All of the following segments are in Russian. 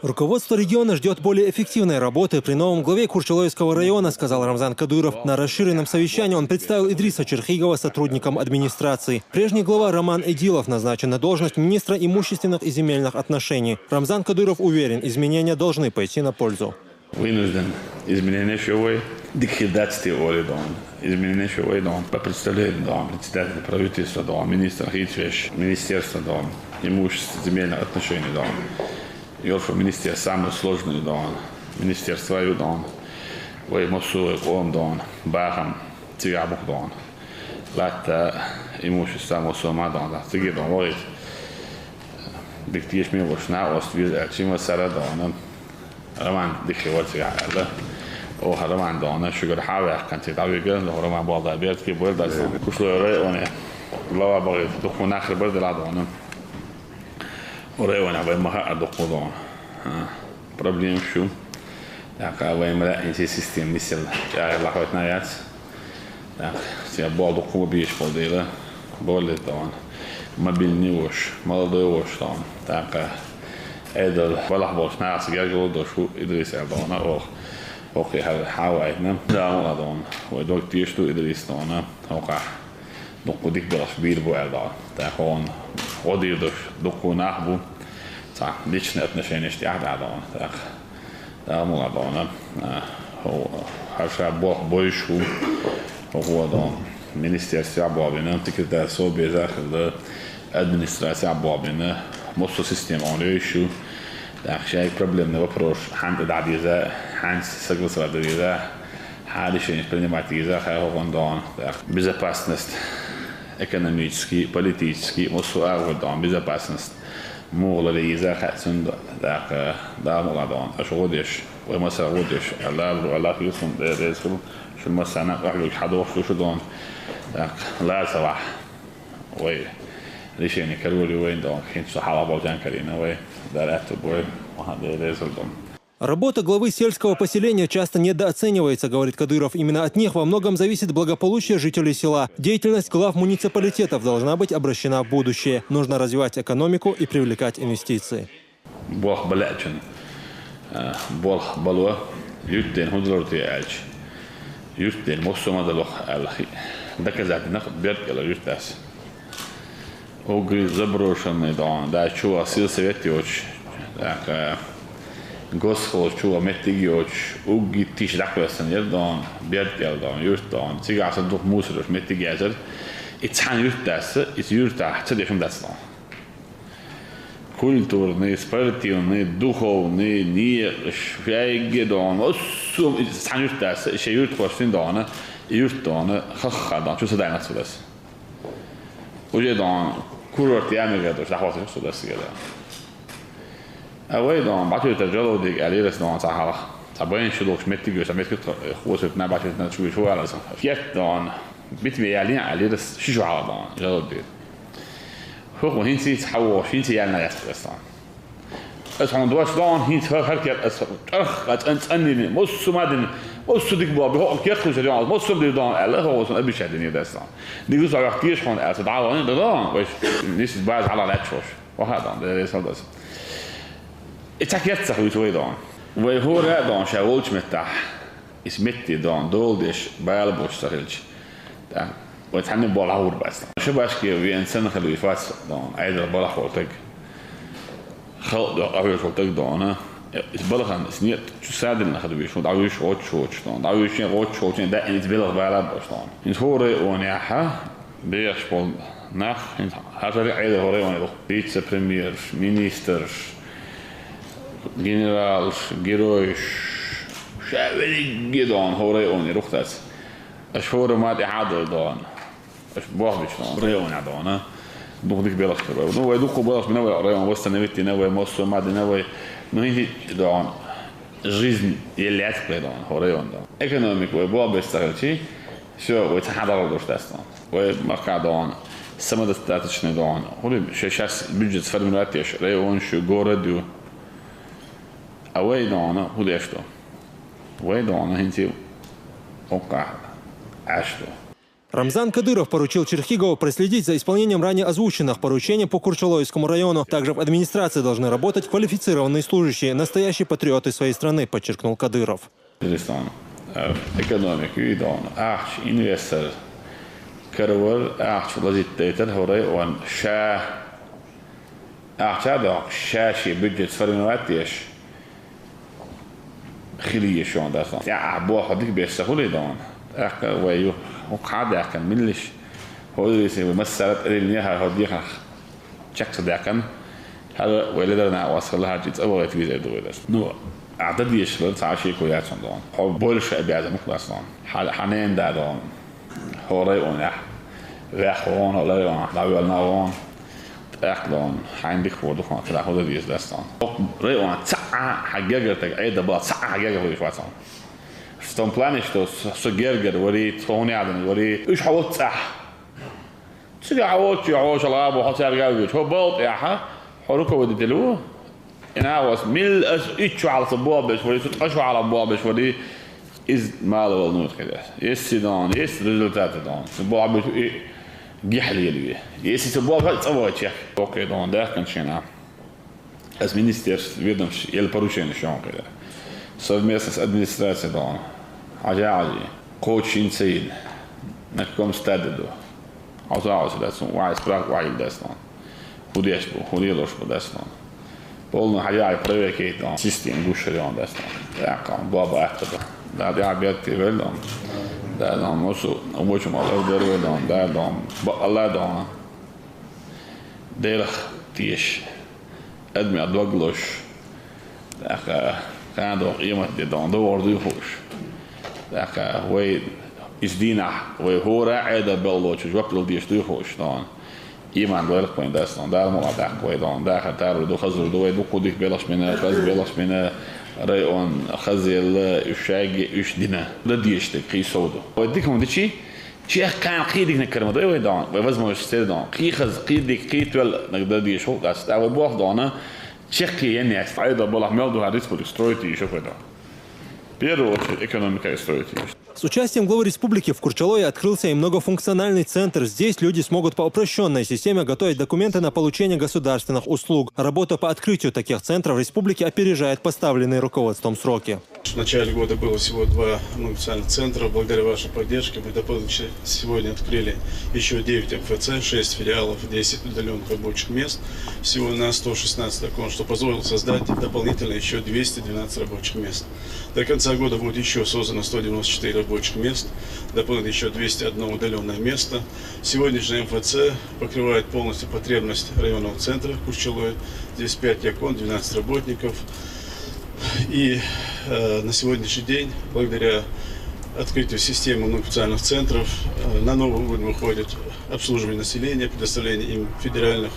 Руководство региона ждет более эффективной работы при новом главе Курчалоевского района, сказал Р Кадыров. На расширенном совещании он представил Идриса Черхигова сотрудникам администрации. Прежний глава Роман Эдилов назначен на должность министра имущественных и земельных отношений. Р Кадыров уверен, изменения должны пойти на пользу. Изменения по представлению председателя правительства, министра министерства имущественных земельных отношений. Йорфа министерство самое сложное, министерство вы мосу он бахам тигабук лата имущество мосу мадан тиги ой диктиш мне вош на оствиз чима сарадон роман дихивот тигала о роман шугар хава kan тигавиген роман балда бертки балда кушло района глава баги духуна хрбар дладон района вы маха адукудон проблем шо так вы имеете инси систем нисел я лахот наят так все балду кубиш полдела более дон мобильный вош молодой вош так это балахбош нас гажу дошу Идрис Алдона окей хавайна да дон вы доктор что Идрис дона окей докудик балаш бирбу Алдона так он одир доку нахбу так личные отношения штиадон так да молодона хаша больше вот министерство обобина секретарь собезах администрация обобина мосто система он еще так шайк проблемный вопрос хант дадиза хант согласоваться решение принимать из-за хавондон так безопасность экономический политический мосто безопасность مغلى إذا خاتم ذاك دام غادون أشغودش ومسا غودش الله يسون رزقه شو مسنا قالوا حدوش شو دون ذاك لا صباح وي ليشيني كرولي وين دون كنت صحابة بوجان كرينا وي دارت بوي وهذا رزق دون. Работа главы сельского поселения часто недооценивается, говорит Кадыров. Именно от них во многом зависит благополучие жителей села. Деятельность глав муниципалитетов должна быть обращена в будущее. Нужно развивать экономику и привлекать инвестиции. Gospod čuva metigioč, ugi tiš daklesan jedon, bjertjeldon, jurton, cigasan duh museros metigiezer, itsan jurtasse, it jurta, цедешем дастон. Культурный, спортивный, духовный, не швейгедон, осум, itsan jurtasse, еще jurtkostин dona, jurtona, хахадан, что садай насудас. Уже дон, курорти амигадош, дахвасиш судас геда. أوي دون بعتوا تجربة ديك عليه بس دون صحة طبعاً شو دوش متجوز متجوز خوصت نبعتوا نشوي شو على صح فيت دون بيتبي عليه بس شو على دون جربة دي هو هنتي تحوش هنتي يعني يسترس دون بس عن دوش دون هنتي هركب أنت أني مصو ما دين مصو ديك بابي هو كيخلو جديان مصو دي دون الله هو أبي شدني ده دون دي جزء كتير شون أسد على دون وش نيس بعد على لاتشوش وهذا ده يصل ده Itsak jätsa hur så idag. Vad hör det då så jag med det. Is mitt i dagen doldish balbos sahilch. Där. Och det händer bara hur bäst. Så bara ska vi en sen kan vi fast då. Äder bara hållt. Khalt då har hållt då na. Is bara kan snit. Så sadel när hade vi så då så då. Då så så det är inte vill bara då. In hör det och ja ha. Det är spår nach. Har det äder hör det och vice premier ministers generals, gerois, شعبي جدًا هوريوني رختاس. أشهر ما تعادل دون. أش باهبش دون. ريوني دونه. دوخ ديك بيلاش كبر. نوع دوخ بيلاش بنوع ريون وسط نبتي نوع مصر ما نوع نهي دون. жизнь يلي أتقل دون هوريون دون. economic وبوا بيستغلشي. شو ويتحضر دوشتاس دون. ومركع دون. سمد استاتشني دون. هولي شاش بيجت فرملاتيش ريون شو جورديو. أوي دونه هو ليشتو. وي دونه هنتي أوقع عشتو. Рамзан Кадыров поручил Черхигову проследить за исполнением ранее озвученных поручений по Курчалоевскому району. Также в администрации должны работать квалифицированные служащие, настоящие патриоты своей страны, подчеркнул Кадыров. وقعد ملش هو مسألة إليها هديها شخص ذاكن هذا ولدنا وصل لها جت أول تجيء دوّلة نو عدد يشلون تعشي كويات صندوق هو بولش أبيعز مخلصون حنين دادون هو رأيونه رأخون ولا رأيونه لا يولناون أكلون عندك فودخون كذا هو ده يجلسون رأيونه ساعة حججتك عيد بقى ساعة حججة هو يفوتون в том плане, что Сугергер говорит, он рядом говорит, уж вот صح. سجع вот يا شلاب وحصل جاوج هو بلط يا ها حركه ودلوه أنا واس مل إيش على صباب بس ولي تقشوا على صباب بس ولي إز ماله والنور كده يسدان يس ريزلتات دان صباب بس جحلي اللي يس صباب تصوّر شيء أوكي دان ده كان شيء as minister ведомств или поручение شو كده совместно с администрацией дон عجاجي коучин цейн на каком стадии عاوز داستون وعايز براك وعايز داستون وديش بو وديلوش بو داستون بقولنا حاجة بريكيت دون سيستم دوش دون داستون ياكم بابا أكتر ده دي عبيات كبير دون ده دون موسو وموش ما الله درو دون ده دون الله دون ديرخ تيش أدمي أدوغلوش ده كان دون قيمة دي دون دور ديوش ده وين إزدينا وهو راعي باللوش وقبل ديش ديوش دون إيمان دويلك بين داستون ده مو عداك ويدون ده خطر دو خزر دو ويدو كوديك بلاش منه خز بلاش منه رأيون خزيل يشاجي يشدينا ده ديش تقي سودو وديكم دشي شيء كان قيدك نكرم ده ويدون ويفزمو يشتري دون قي خز قيدك قي تول نقدر ديش هو قاس ده وبوخ دونا شيء يعني فايدة بالله ميلدو هاديس بود строить еще это. Первую очередь экономика строить. С участием главы республики в Курчалое открылся и многофункциональный центр. Здесь люди смогут по упрощенной системе готовить документы на получение государственных услуг. Работа по открытию таких центров в республике опережает поставленные руководством сроки. В начале года было всего 2 многофункциональных центра. Благодаря вашей поддержке мы дополнительно сегодня открыли еще 9 МФЦ, 6 филиалов, 10 удаленных рабочих мест. Всего на 116 окон, что позволило создать дополнительно еще 212 рабочих мест. До конца года будет еще создано 194 рабочих мест, дополнительно еще 201 удаленное место. Сегодняшний МФЦ покрывает полностью потребность районного центра Курчалоя. Здесь 5 окон, 12 работников. И на сегодняшний день, благодаря открытию системы многофункциональных центров, на новый уровень выходит обслуживание населения, предоставление им федеральных,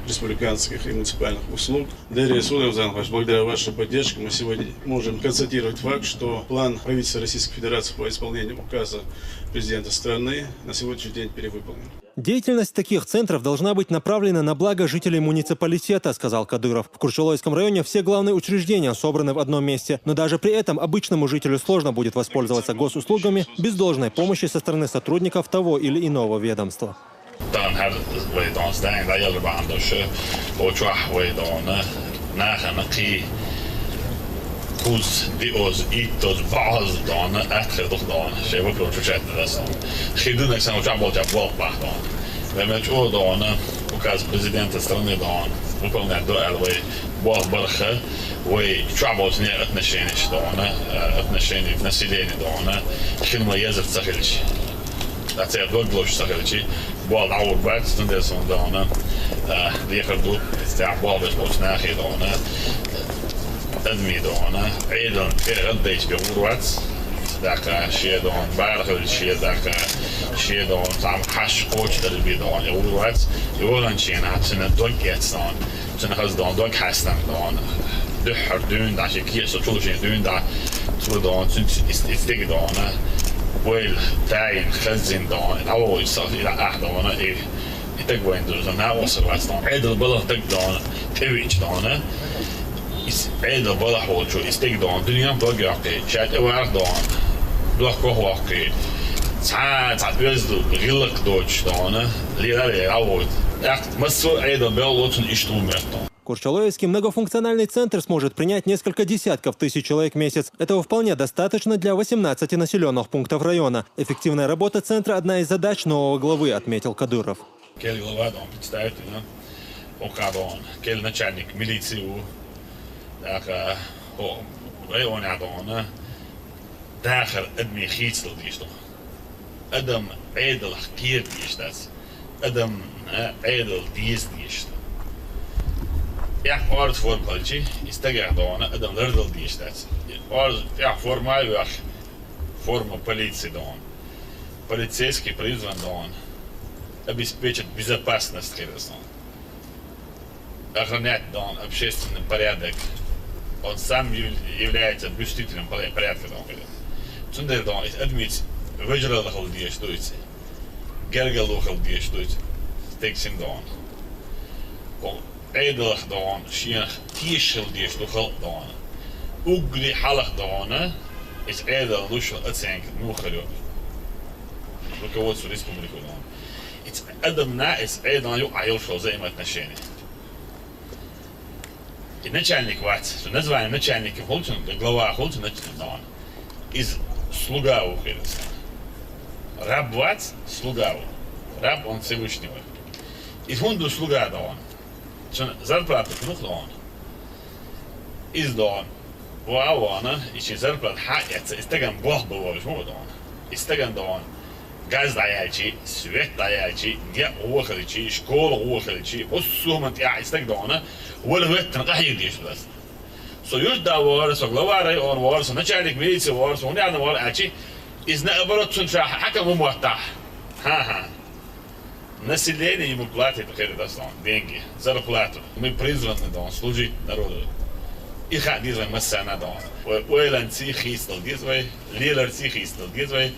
республиканских и муниципальных услуг. Дарья Судовзанович, благодаря вашей поддержке мы сегодня можем констатировать факт, что план правительства Российской Федерации по исполнению указа президента страны на сегодняшний день перевыполнен. Деятельность таких центров должна быть направлена на благо жителей муниципалитета, сказал Кадыров. В Курчалоевском районе все главные учреждения собраны в одном месте. Но даже при этом обычному жителю сложно будет воспользоваться госуслугами без должной помощи со стороны сотрудников того или иного ведомства. Den stängda där gäller bara anders och tjahwedon nära كوز ديوز إيتوز بعض دان أكثر دان شيء بكرة تشتت دستان خدنا كسان وجابوا جابوا بعضان لما تقول دان وكاز بريزيدنت استرني دان وكنا ندور وي بعض برخة وي جابوا زني أتنشينش دان أتنشيني في نسيلين دان خدنا يزف سخلش لا تعرف دوغلوش سخلشي بعض عور بعد استندسون دان ليخدو استعب بعض بس ناخي دان أدمي دونه أيضا كرديش بغروات ذاك شيء دون بارخ شيء ذاك شيء دون تعم حش قوش دربي دون غروات يقولن شيء نحسن دوك يتسان سن خز دون دوك حسن دون دحر دون داش كيس توشين دون دا تو دون استيق دونه ويل تاين خزين دون أول يصير إلى أحد دونه إيه يتقوين دوزن ناوصل واتسان عيد البلغ تقدون تبيج دونه عيد البلح وشو استيق دون دنيا بلقاقي شاد اوار دون بلق كوهواقي Курчалоевский многофункциональный центр сможет принять несколько десятков тысяч человек в месяц. Этого вполне достаточно для 18 населенных пунктов района. Эффективная работа центра – одна из задач нового главы, отметил Кадыров. Ja, ord voor politie is te gaan doen, dan lerdel die staat. Ord ja voor mij weg, voor mijn politie doen. Полицейский призван doen, обеспечить безопасность граждан, охранять doen общественный порядок. Он сам является блюстителем порядка doen. Зonder doen is admit выжрал die стоит, гергалухал die стоит, тексим doen. Edelig doen, schien tischel die stochel doen. Ugli halig doen is edel lushel uitzenken nuchelo. Руководство республики doen. It's adam na is edel ju ayolшо взаимоотношения. И начальник ват, что название начальника Холтин, глава Холтин начинал из слуга уходит. Раб ват, слуга. Раб он Всевышнего. Из хунду слуга doen. Зарплату genoeg doen. Is doen. Waar wonen is je зарплат haat. Is tegen borgbewoners moet doen. Is tegen doen. Gaz dayachi, свет dayachi, ja oorgeltje, school oorgeltje. Ossument ja is tegen doen. Wel wet dan ga je dit dus. Zo juist daar worden, zo glaware on worden, zo natuurlijk militie worden, zo niet aan worden achi. Is na оборот zo'n vraag. Hakam moet ha. Население ему платит деньги, зарплату. Мы призваны служить народу. И ходить массана дом. Уэланцы хистал дизвай, лиларцы хистал дизвай,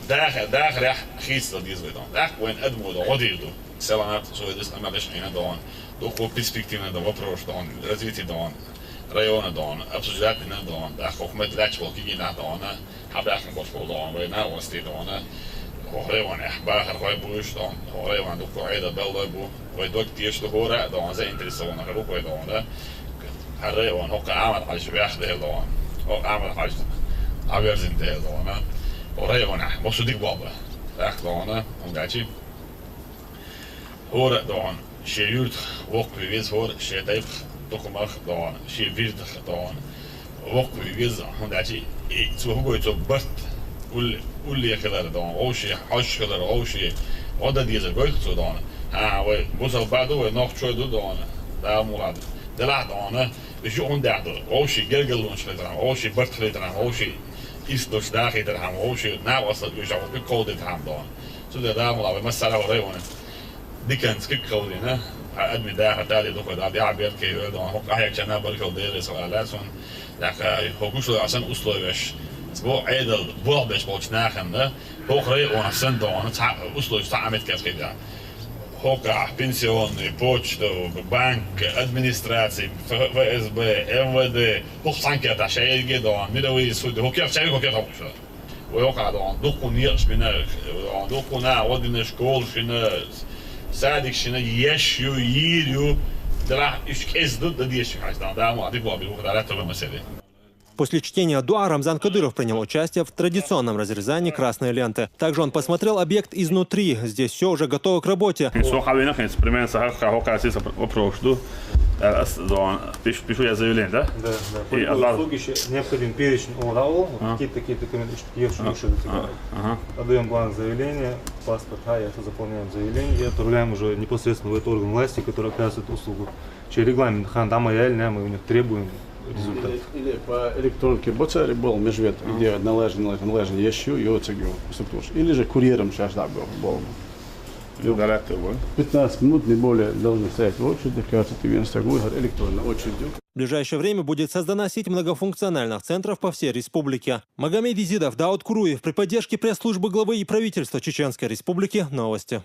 дахрях хистал дизвай дом. Дах вен адмуда одиду. Селанат соедес амадешнина дом. Духу перспективный дом вопрос дом, развитие дом, района дом, обсуждательный дом. Дах хохмет лачвал кигина дом, хабдахн бошвал дом, вейнавости дом. Район бахар хой буш dan район доктор айда белдайбу ой доктор что гора dan заинтересована группа dan да район ook aan als je weg de dan ook aan als aversin de dan rayona moest dik babba echt dan omdat je hoor dan sheurt ook bewees hoor she type toch mag dan she wird dan ook bewees omdat je zo goed zo bart واللي كذا دون أو شيء حش كذا أو شيء هذا ديزل قلت دون وبوصل بعده وناخد شوية دون ده مراد ده لا دون بيجي عنده أو شيء جلجل ونش لترام أو شيء برت لترام أو شيء إستوش داخل ترام أو شيء ناوصل بيجي بكود ترام دون سو ده مراد مثلا وريونه دي كان سكيك كودينا أدمي ده تالي دوكو ده بيعبر كي دون هو أحيانا كنا بركو ديرس ولا لازم لكن هو كل شيء عشان أسلوبش Zo edel voorbeeld wordt nagende, hogere onafzend dan het Oslo staat met keskida. Hoka, pensioen, poczto, bank, administratie, FSB, MWD, hoogstanker dat zij gedaan, middenwees voor de hokker, zij hokker ook zo. We ook hadden dokken hier binnen, dokken na wat in de school binnen, sadik binnen, yeshu, yiru, daar is kes doet dat yeshu gaat dan, daar moet ik wel bij hoe dat het wel mesele. После чтения дуа Рамзан Кадыров принял участие в традиционном разрезании красной ленты. Также он посмотрел объект изнутри. Здесь все уже готово к работе. Пишу я заявление, да? Да. По услуге необходим перечень ОРАО, такие документы, отдаем бланк заявления, паспорт, заполняем заявление и отправляем уже непосредственно в этот орган власти, который оказывает услугу. Через регламент хандама реально мы у них требуем результат. Или по электронке боцари был межвет, где належный ещё и оцегил. Или же курьером сейчас да был. 15 минут, не более, должны стоять в очереди, кажется, ты электронной очередью. В ближайшее время будет создана сеть многофункциональных центров по всей республике. Магомед Изидов, Дауд Куруев при поддержке пресс-службы главы и правительства Чеченской Республики. Новости.